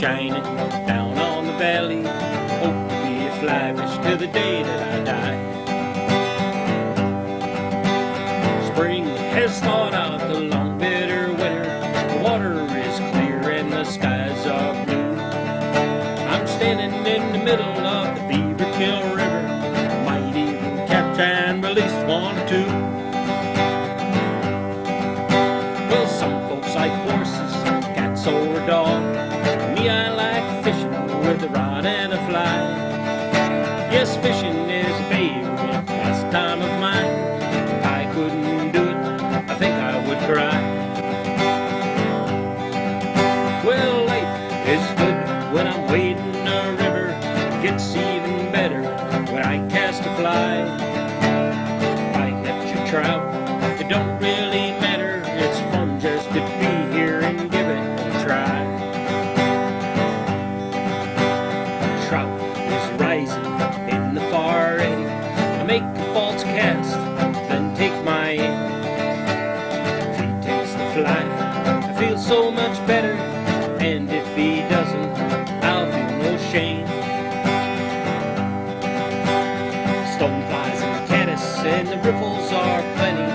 shining down on the valley. Hope to be a fly fish till the day that I die. Spring has thawed out the long bitter winter. The water is clear and the skies are blue. I'm standing in the middle of the Beaver Kill River. Might even capture and release one or two. Well, some folks like horses, cats or dog. Me, I like fishing with a rod and a fly. Yes, fishing is a favorite pastime of mine. If I couldn't do it, I think I would cry. Well, life is good when I'm wading a river. It gets even better when I cast a fly. If I catch a trout, it don't really matter. It's fun just to be here and give it a try. Trout is rising in the far eddy. I make a false cast, then take my aim. If he takes the fly, I feel so much better. And if he doesn't, I'll feel no shame. Stoneflies and caddis and the riffles are plenty.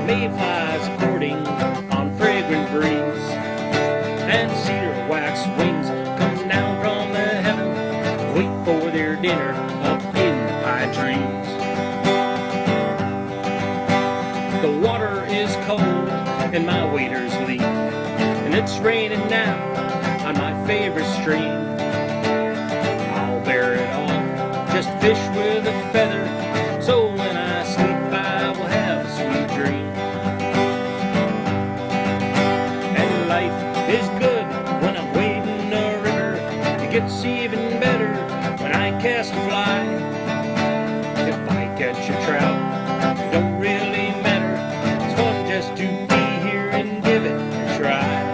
Mayflies courting on fragrant breeze. And cedar wax wings come down from the heaven, wait for their dinner up in the pine trees. The water is cold and my waders leak, and it's raining now on my favorite stream. I'll bear it all, just fish with a feather, so when I sleep I will have a sweet dream. And life is good when I'm wading a river. It gets even better when I cast a fly. If I catch a trout, it don't really matter. It's fun just to be here and give it a try.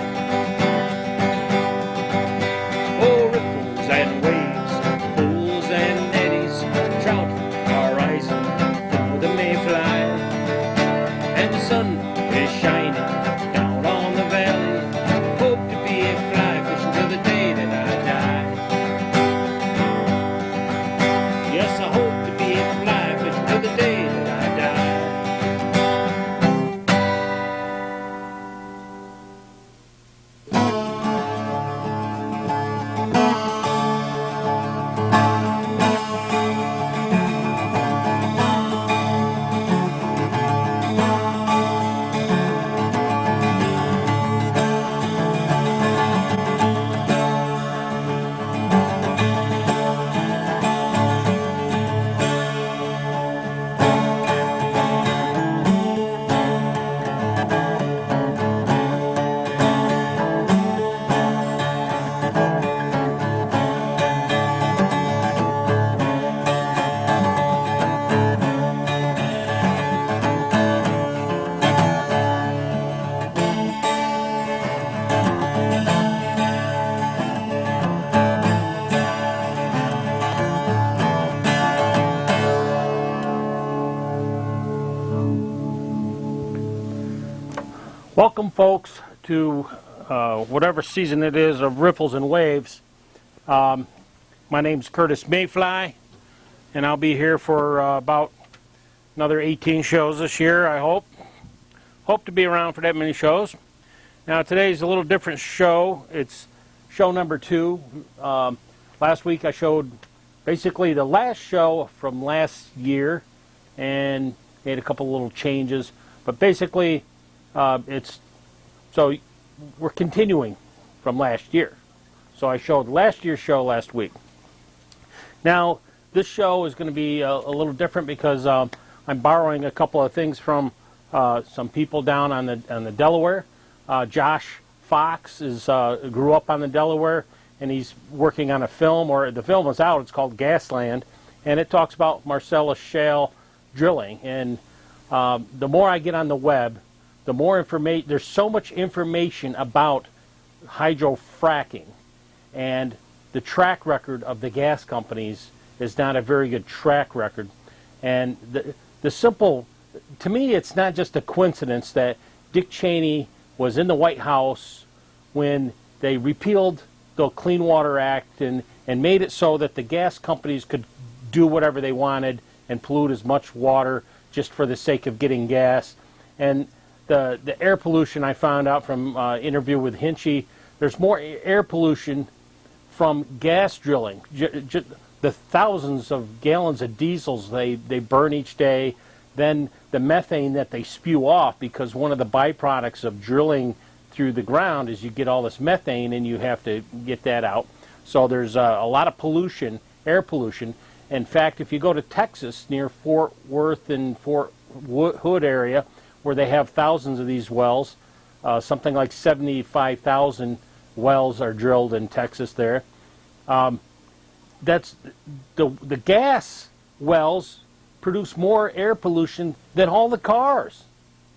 Oh, ripples and waves, pools and eddies, trout are rising for the mayfly. And the sun is shining down on the valley. Hope to be a fly fish until the day that I die. Yes, I hope to be a fly fish until the day that I die. Welcome, folks, to whatever season it is of Riffles and Waves. My name's Curtis Mayfly, and I'll be here for about another 18 shows this year, I hope. Hope to be around for that many shows. Now, today's a little different show. It's show number 2. Last week I showed basically the last show from last year and made a couple little changes. But basically, so we're continuing from last year. So I showed last year's show last week. Now, this show is going to be a little different because I'm borrowing a couple of things from some people down on the Delaware. Josh Fox grew up on the Delaware, and he's working on a film, or the film is out. It's called Gasland, and it talks about Marcellus Shale drilling. And the more I get on the web, the more information. There's so much information about hydrofracking, and the track record of the gas companies is not a very good track record. And the simple, to me, it's not just a coincidence that Dick Cheney was in the White House when they repealed the Clean Water Act and made it so that the gas companies could do whatever they wanted and pollute as much water just for the sake of getting gas. And the air pollution, I found out from interview with Hinchy, there's more air pollution from gas drilling. The thousands of gallons of diesels they burn each day, then the methane that they spew off, because one of the byproducts of drilling through the ground is you get all this methane and you have to get that out. So there's a lot of pollution, air pollution. In fact, if you go to Texas near Fort Worth and Fort Hood area, where they have thousands of these wells, something like 75,000 wells are drilled in Texas there. That's the gas wells produce more air pollution than all the cars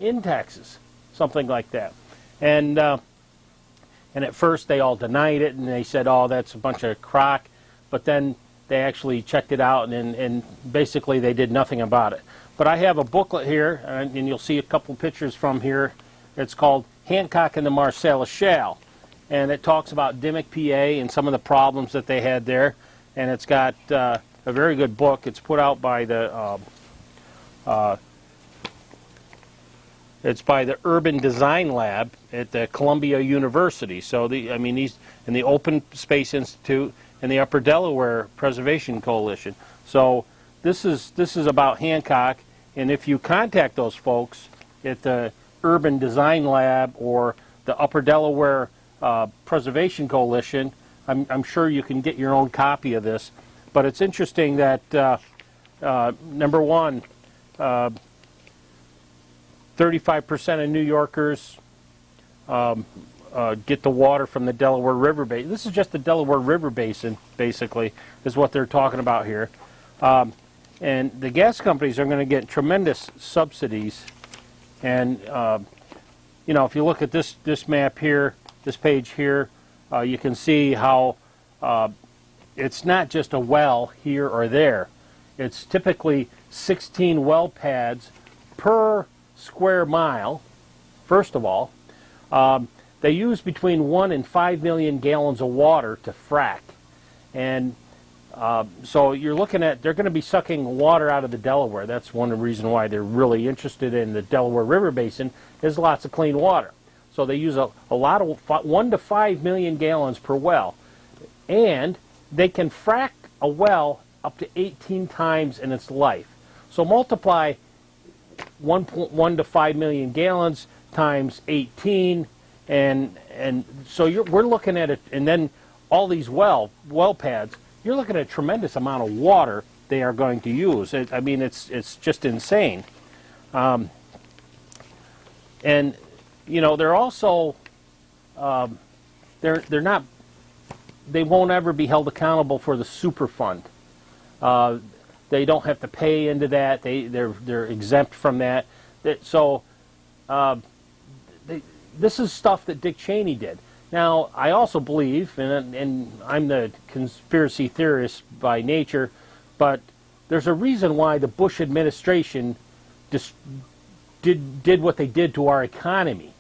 in Texas, something like that. And at first they all denied it, and they said, oh, that's a bunch of crock. But then they actually checked it out, and basically they did nothing about it. But I have a booklet here, and you'll see a couple pictures from here. It's called Hancock and the Marcellus Shale. And it talks about Dimock, PA, and some of the problems that they had there. And it's got a very good book. It's put out by the Urban Design Lab at the Columbia University. So these in the Open Space Institute and the Upper Delaware Preservation Coalition. So this is about Hancock, and if you contact those folks at the Urban Design Lab or the Upper Delaware Preservation Coalition, I'm sure you can get your own copy of this. But it's interesting that number one, 35% of New Yorkers get the water from the Delaware River Basin. This is just the Delaware River Basin, basically, is what they're talking about here. And the gas companies are going to get tremendous subsidies. And, you know, if you look at this map here, this page here, you can see how it's not just a well here or there. It's typically 16 well pads per square mile, first of all. They use between 1 and 5 million gallons of water to frack. And so you're looking at, they're going to be sucking water out of the Delaware. That's one of the reasons why they're really interested in the Delaware River Basin, is lots of clean water. So they use a lot of 1 to 5 million gallons per well. And they can frack a well up to 18 times in its life. So multiply 1 to 5 million gallons times 18, and so we're looking at it, and then all these well pads, you're looking at a tremendous amount of water they are going to use. I mean, it's just insane. And you know, they're also they're not, they won't ever be held accountable for the Superfund. They don't have to pay into that. They're exempt from that. So this is stuff that Dick Cheney did. Now, I also believe, and I'm the conspiracy theorist by nature, but there's a reason why the Bush administration did what they did to our economy.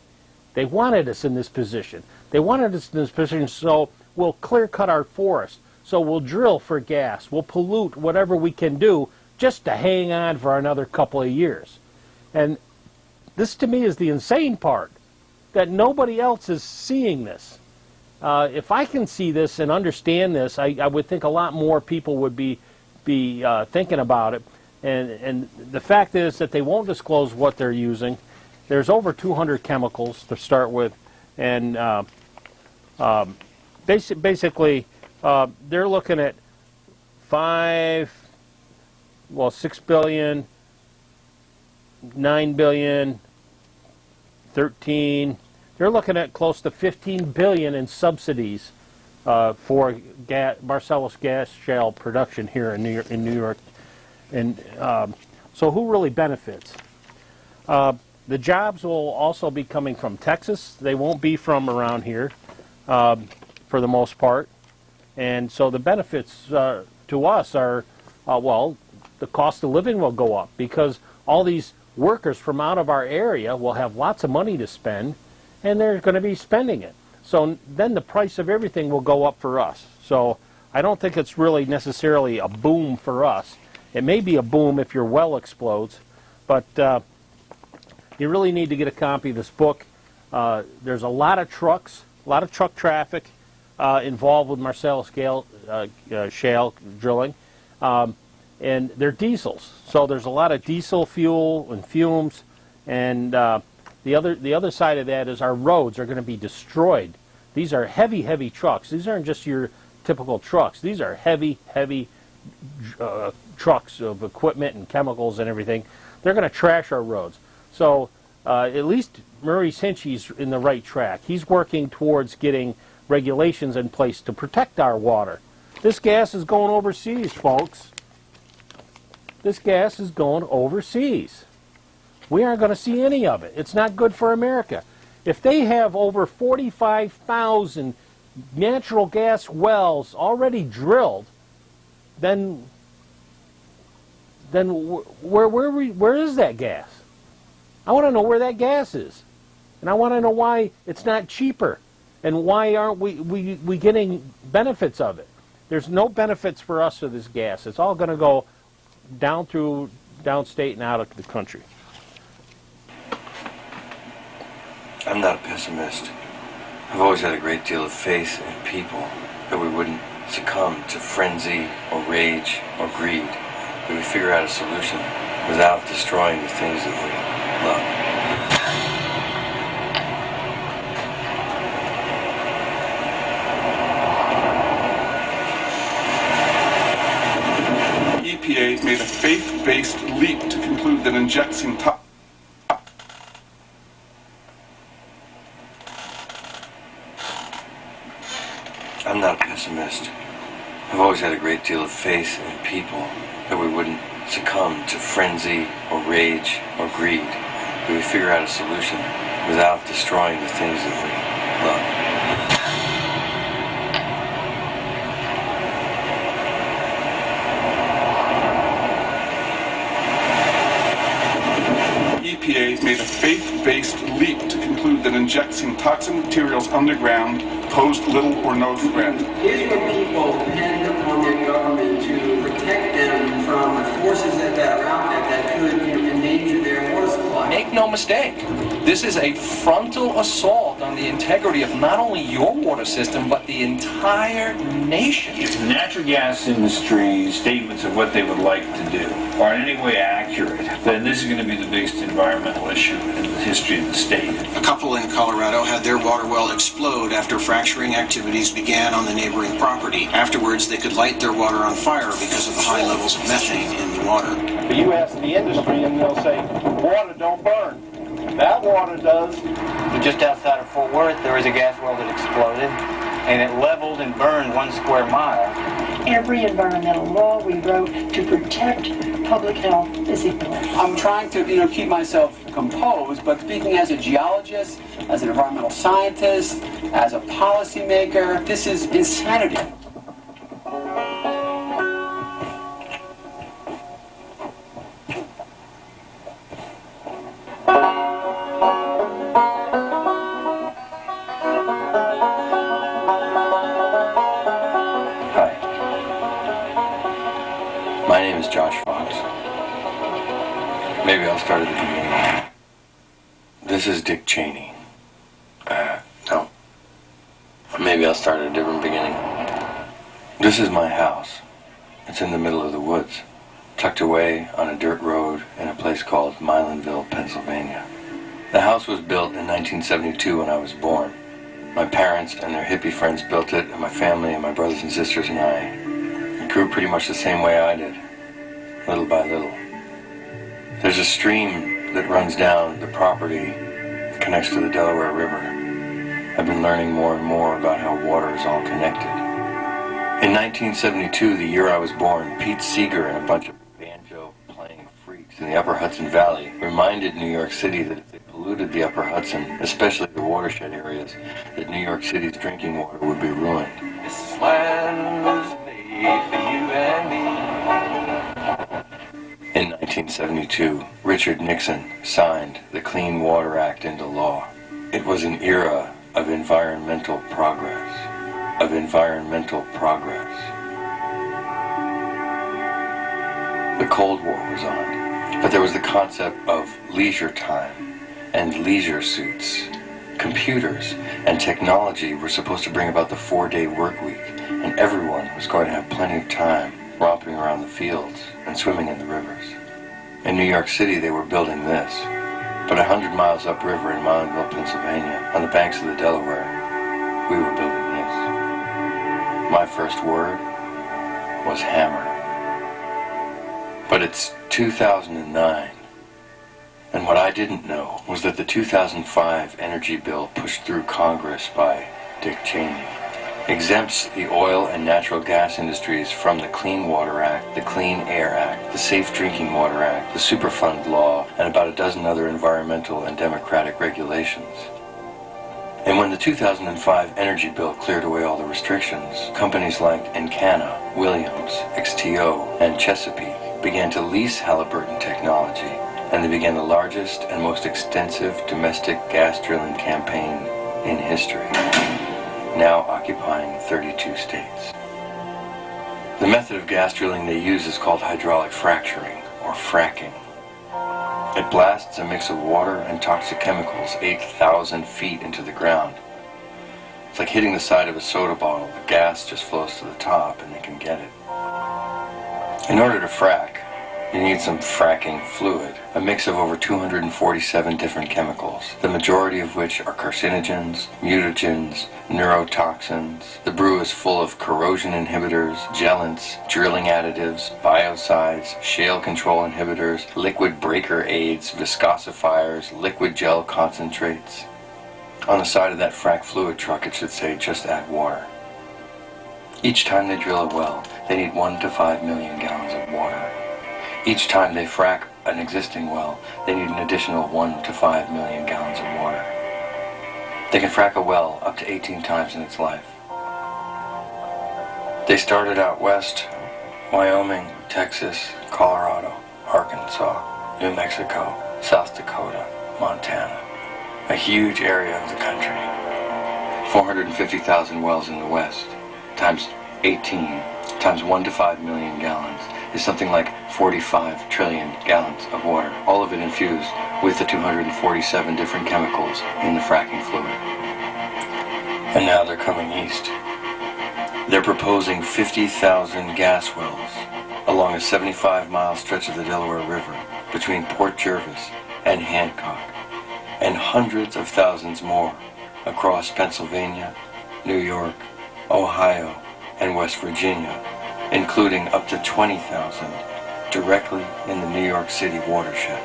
They wanted us in this position. They wanted us in this position, so we'll clear cut our forest. So we'll drill for gas. We'll pollute whatever we can do just to hang on for another couple of years. And this, to me, is the insane part, that nobody else is seeing this. If I can see this and understand this, I would think a lot more people would be thinking about it. And the fact is that they won't disclose what they're using. There's over 200 chemicals to start with, and basically they're looking at 6 billion, 9 billion, 13. They're looking at close to 15 billion in subsidies for Marcellus gas shale production here in New York. And so who really benefits? The jobs will also be coming from Texas. They won't be from around here for the most part. And so the benefits to us are, well, the cost of living will go up because all these workers from out of our area will have lots of money to spend, and they're going to be spending it. So then the price of everything will go up for us. So I don't think it's really necessarily a boom for us. It may be a boom if your well explodes, but you really need to get a copy of this book. There's a lot of trucks, a lot of truck traffic involved with Marcellus shale drilling, and they're diesels. So there's a lot of diesel fuel and fumes, and the other side of that is our roads are going to be destroyed. These are heavy, heavy trucks. These aren't just your typical trucks. These are heavy, heavy trucks of equipment and chemicals and everything. They're going to trash our roads. So at least Maurice Hinchy's in the right track. He's working towards getting regulations in place to protect our water. This gas is going overseas, folks. This gas is going overseas. We aren't going to see any of it. It's not good for America. If they have over 45,000 natural gas wells already drilled, then where is that gas? I want to know where that gas is. And I want to know why it's not cheaper. And why aren't we getting benefits of it? There's no benefits for us of this gas. It's all going to go down through downstate and out of the country. I'm not a pessimist. I've always had a great deal of faith in people, that we wouldn't succumb to frenzy or rage or greed, that we figure out a solution without destroying the things that we love. EPA made a faith-based leap to conclude that injecting I'm not a pessimist. I've always had a great deal of faith in people, that we wouldn't succumb to frenzy or rage or greed, that we figure out a solution without destroying the things that we love. EPA made a faith-based leap to conclude that injecting toxic materials underground posed little or no threat. Here's where people depend upon their government to protect them from the forces that are out there that could endanger their water supply. Make no mistake, this is a frontal assault on the integrity of not only your water system, but the entire nation. If the natural gas industry's statements of what they would like to do are in any way accurate, then this is going to be the biggest environmental issue in the history of the state. A couple in Colorado had their water well explode after fracturing activities began on the neighboring property. Afterwards, they could light their water on fire because of the high levels of methane in the water. But you ask the industry and they'll say, water don't burn. That water does. Just outside of Fort Worth, there was a gas well that exploded, and it leveled and burned 1 square mile. Every environmental law we wrote to protect public health is ignored. I'm trying to, keep myself composed, but speaking as a geologist, as an environmental scientist, as a policymaker, this is insanity. My name is Josh Fox. Maybe I'll start at the beginning. This is Dick Cheney. No. Maybe I'll start at a different beginning. This is my house. It's in the middle of the woods, tucked away on a dirt road in a place called Milanville, Pennsylvania. The house was built in 1972 when I was born. My parents and their hippie friends built it, and my family and my brothers and sisters and I grew pretty much the same way I did, little by little. There's a stream that runs down the property that connects to the Delaware River. I've been learning more and more about how water is all connected. In 1972, the year I was born, Pete Seeger and a bunch of banjo-playing freaks in the Upper Hudson Valley reminded New York City that if they polluted the Upper Hudson, especially the watershed areas, that New York City's drinking water would be ruined. This land was made for you and me. In 1972, Richard Nixon signed the Clean Water Act into law. It was an era of of environmental progress, of environmental progress. The Cold War was on, but there was the concept of leisure time and leisure suits. Computers and technology were supposed to bring about the 4-day work week, and everyone was going to have plenty of time romping around the fields and swimming in the rivers. In New York City, they were building this, but 100 miles upriver in Moundville, Pennsylvania, on the banks of the Delaware, we were building this. My first word was hammer. But it's 2009, and what I didn't know was that the 2005 energy bill pushed through Congress by Dick Cheney exempts the oil and natural gas industries from the Clean Water Act, the Clean Air Act, the Safe Drinking Water Act, the Superfund Law, and about a dozen other environmental and democratic regulations. And when the 2005 energy bill cleared away all the restrictions, companies like Encana, Williams, XTO, and Chesapeake began to lease Halliburton technology, and they began the largest and most extensive domestic gas drilling campaign in history, now occupying 32 states. The method of gas drilling they use is called hydraulic fracturing, or fracking. It blasts a mix of water and toxic chemicals 8,000 feet into the ground. It's like hitting the side of a soda bottle. The gas just flows to the top and they can get it. In order to frack, you need some fracking fluid, a mix of over 247 different chemicals, the majority of which are carcinogens, mutagens, neurotoxins. The brew is full of corrosion inhibitors, gelants, drilling additives, biocides, shale control inhibitors, liquid breaker aids, viscosifiers, liquid gel concentrates. On the side of that frack fluid truck it should say, just add water. Each time they drill a well, they need 1 to 5 million gallons of water. Each time they frack an existing well, they need an additional 1 to 5 million gallons of water. They can frack a well up to 18 times in its life. They started out west, Wyoming, Texas, Colorado, Arkansas, New Mexico, South Dakota, Montana. A huge area of the country. 450,000 wells in the west, times 18, times 1 to 5 million gallons, is something like 45 trillion gallons of water, all of it infused with the 247 different chemicals in the fracking fluid. And now they're coming east. They're proposing 50,000 gas wells along a 75-mile stretch of the Delaware River between Port Jervis and Hancock, and hundreds of thousands more across Pennsylvania, New York, Ohio, and West Virginia, including up to 20,000 directly in the New York City watershed.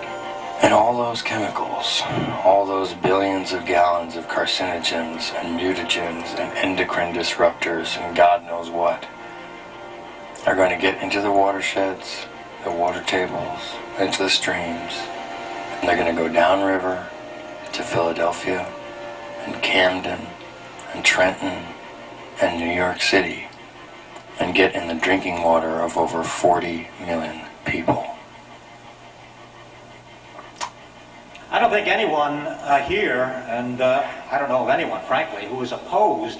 And all those chemicals, all those billions of gallons of carcinogens and mutagens and endocrine disruptors and God knows what, are going to get into the watersheds, the water tables, into the streams, and they're going to go downriver to Philadelphia and Camden and Trenton and New York City, and get in the drinking water of over 40 million people. I don't think anyone here, and I don't know of anyone, frankly, who is opposed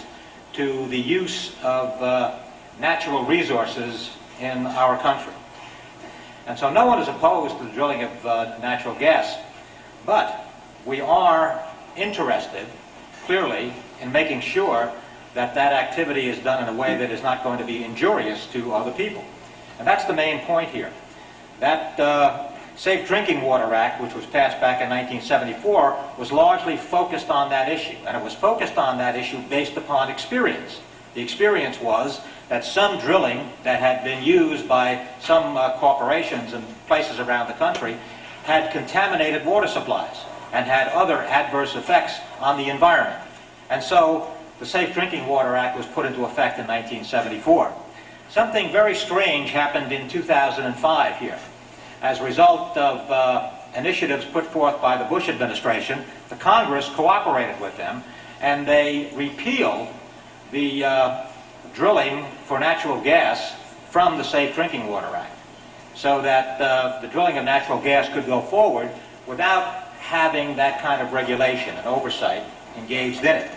to the use of natural resources in our country. And so no one is opposed to the drilling of natural gas, but we are interested, clearly, in making sure that that activity is done in a way that is not going to be injurious to other people. And that's the main point here. That Safe Drinking Water Act, which was passed back in 1974, was largely focused on that issue. And it was focused on that issue based upon experience. The experience was that some drilling that had been used by some corporations and places around the country had contaminated water supplies and had other adverse effects on the environment. And so the Safe Drinking Water Act was put into effect in 1974. Something very strange happened in 2005 here. As a result of initiatives put forth by the Bush administration, the Congress cooperated with them, and they repealed the drilling for natural gas from the Safe Drinking Water Act, so that the drilling of natural gas could go forward without having that kind of regulation and oversight engaged in it.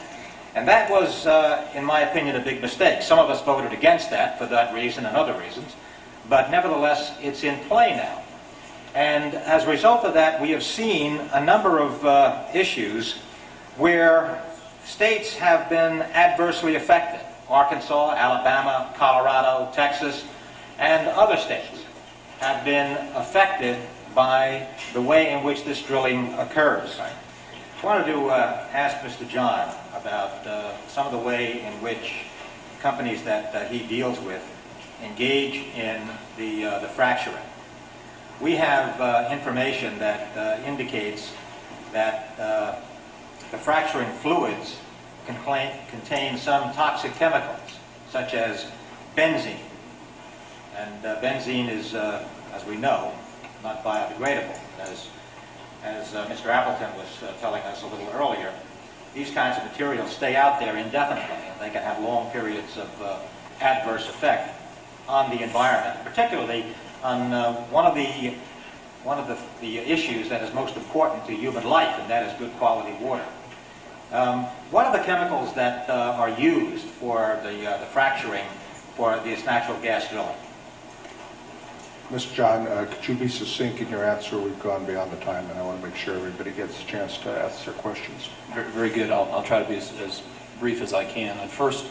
And that was, in my opinion, a big mistake. Some of us voted against that for that reason and other reasons, but nevertheless, it's in play now. And as a result of that, we have seen a number of issues where states have been adversely affected. Arkansas, Alabama, Colorado, Texas, and other states have been affected by the way in which this drilling occurs. I wanted to ask Mr. John about some of the way in which companies that he deals with engage in the fracturing. We have information that indicates that the fracturing fluids contain some toxic chemicals, such as benzene. And benzene is, as we know, not biodegradable. As Mr. Appleton was telling us a little earlier, these kinds of materials stay out there indefinitely, and they can have long periods of adverse effect on the environment, particularly on one of the issues that is most important to human life, and that is good quality water. What are the chemicals that are used for the fracturing for this natural gas drilling? Mr. John, could you be succinct in your answer? We've gone beyond the time, and I want to make sure everybody gets a chance to ask their questions. Very good. I'll try to be as brief as I can. I'd first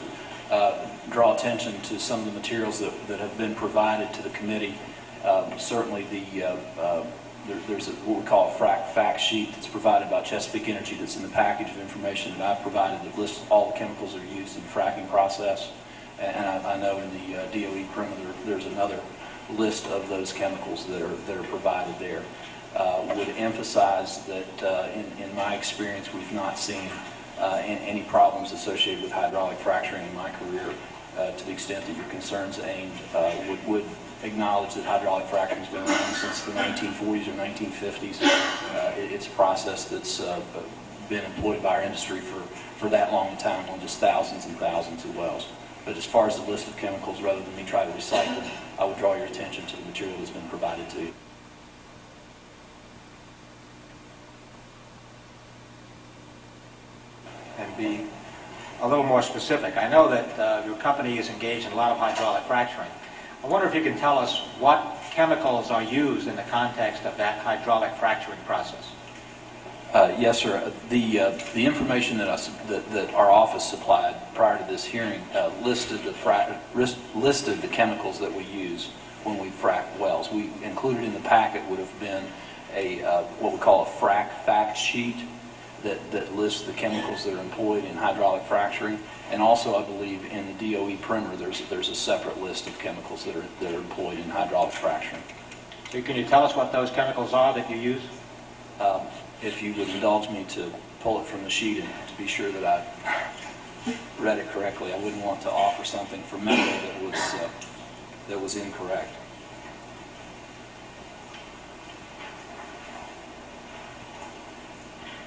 draw attention to some of the materials that have been provided to the committee. Certainly there's what we call a frac fact sheet that's provided by Chesapeake Energy that's in the package of information that I've provided that lists all the chemicals that are used in the fracking process. And I know in the DOE perimeter there's another list of those chemicals that are provided there. Would emphasize that in my experience we've not seen any problems associated with hydraulic fracturing in my career. To the extent that your concerns aimed would acknowledge that hydraulic fracturing has been around since the 1940s or 1950s. It's a process that's been employed by our industry for that long a time on just thousands and thousands of wells. But as far as the list of chemicals, rather than me try to recite them, I would draw your attention to the material that's been provided to you. And be a little more specific. I know that your company is engaged in a lot of hydraulic fracturing. I wonder if you can tell us what chemicals are used in the context of that hydraulic fracturing process. Yes, sir. The information that our office supplied prior to this hearing listed the chemicals that we use when we frack wells. We included in the packet would have been what we call a frac fact sheet that lists the chemicals that are employed in hydraulic fracturing, and also I believe in the DOE perimeter there's a separate list of chemicals that are employed in hydraulic fracturing. So can you tell us what those chemicals are that you use? If you would indulge me to pull it from the sheet and to be sure that I read it correctly, I wouldn't want to offer something from memory that was incorrect.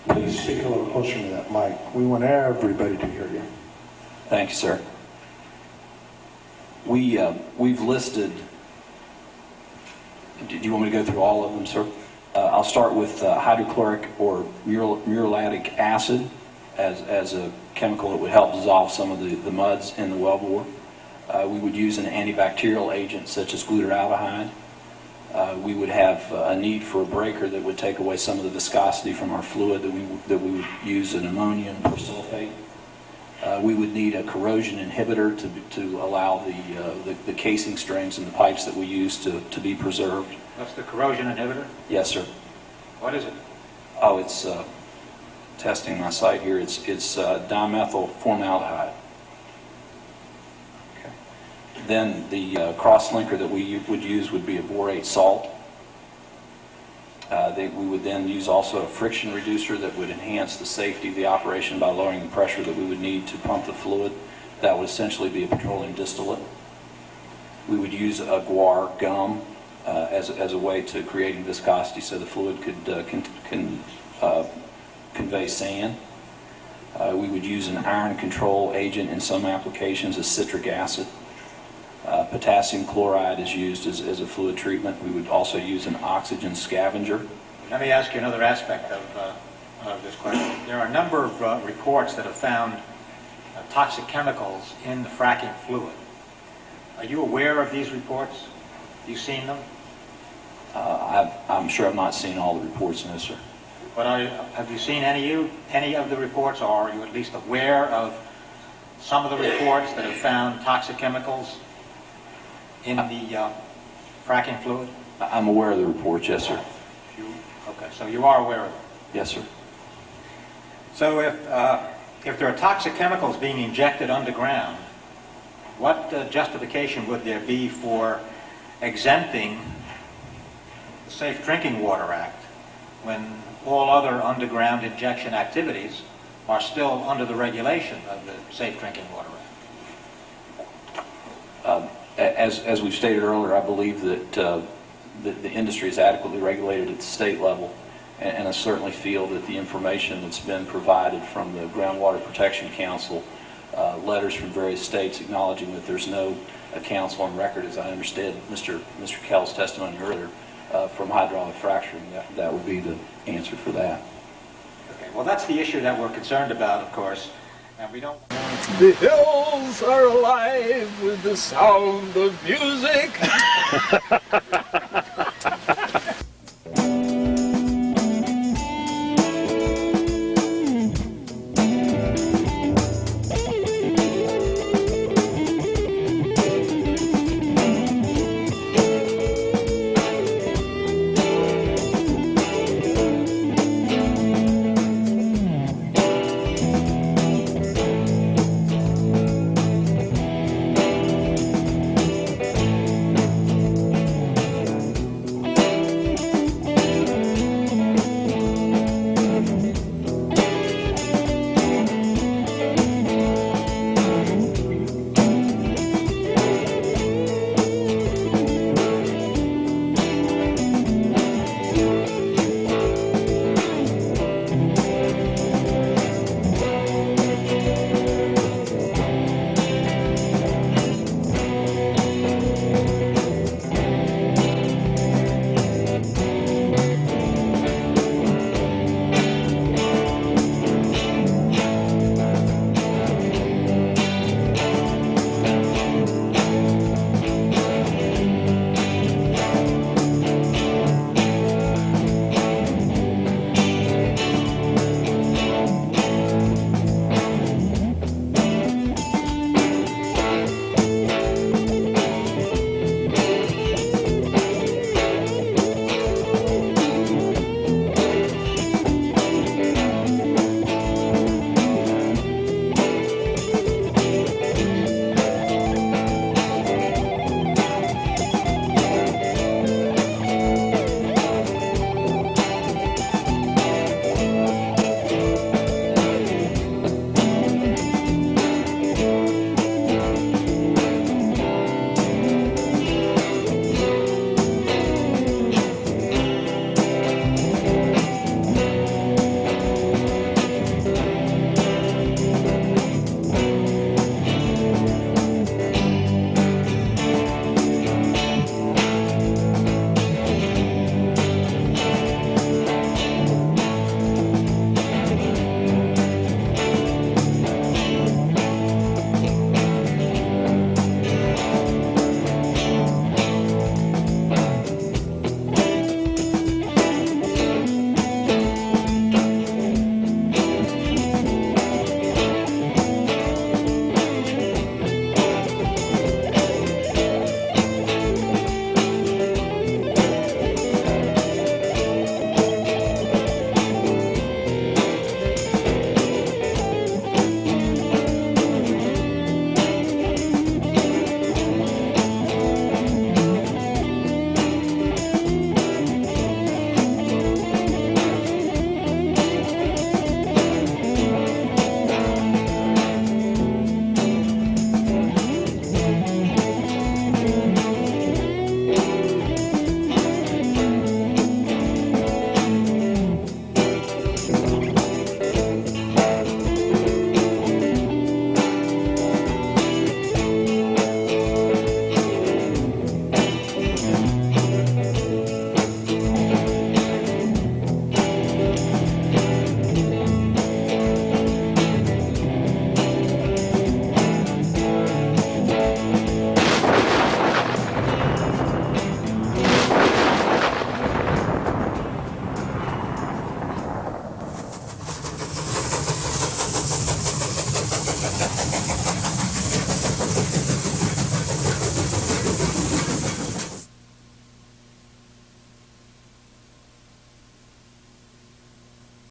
Please speak a little closer to that mic. We want everybody to hear you. Thank you, sir. We've listed. Do you want me to go through all of them, sir? I'll start with hydrochloric or muriatic acid as a chemical that would help dissolve some of the muds in the wellbore. We would use an antibacterial agent such as glutaraldehyde. We would have a need for a breaker that would take away some of the viscosity from our fluid that we would use an ammonium persulfate. We would need a corrosion inhibitor to allow the casing strings and the pipes that we use to be preserved. That's the corrosion inhibitor? Yes, sir. What is it? Oh, it's testing my site here. It's dimethyl formaldehyde. Okay. Then the cross-linker that we would use would be a borate salt. We would then use also a friction reducer that would enhance the safety of the operation by lowering the pressure that we would need to pump the fluid. That would essentially be a petroleum distillate. We would use a guar gum as a way to creating viscosity so the fluid could convey sand. We would use an iron control agent in some applications as citric acid. Potassium chloride is used as a fluid treatment. We would also use an oxygen scavenger. Let me ask you another aspect of this question. There are a number of reports that have found toxic chemicals in the fracking fluid. Are you aware of these reports? Have you seen them? I'm sure I've not seen all the reports, no, sir. But have you seen any of the reports, or are you at least aware of some of the reports that have found toxic chemicals in the fracking fluid? I'm aware of the reports, yes, sir. Okay, so you are aware of them? Yes, sir. So if there are toxic chemicals being injected underground, what justification would there be for exempting the Safe Drinking Water Act when all other underground injection activities are still under the regulation of the Safe Drinking Water Act? As we've stated earlier, I believe that the industry is adequately regulated at the state level, and I certainly feel that the information that's been provided from the Groundwater Protection Council, letters from various states acknowledging that there's no accounts on record, as I understood Mr. Kell's testimony earlier, from hydraulic fracturing, that would be the answer for that. Okay, well, that's the issue that we're concerned about, of course, and we don't... The hills are alive with the sound of music.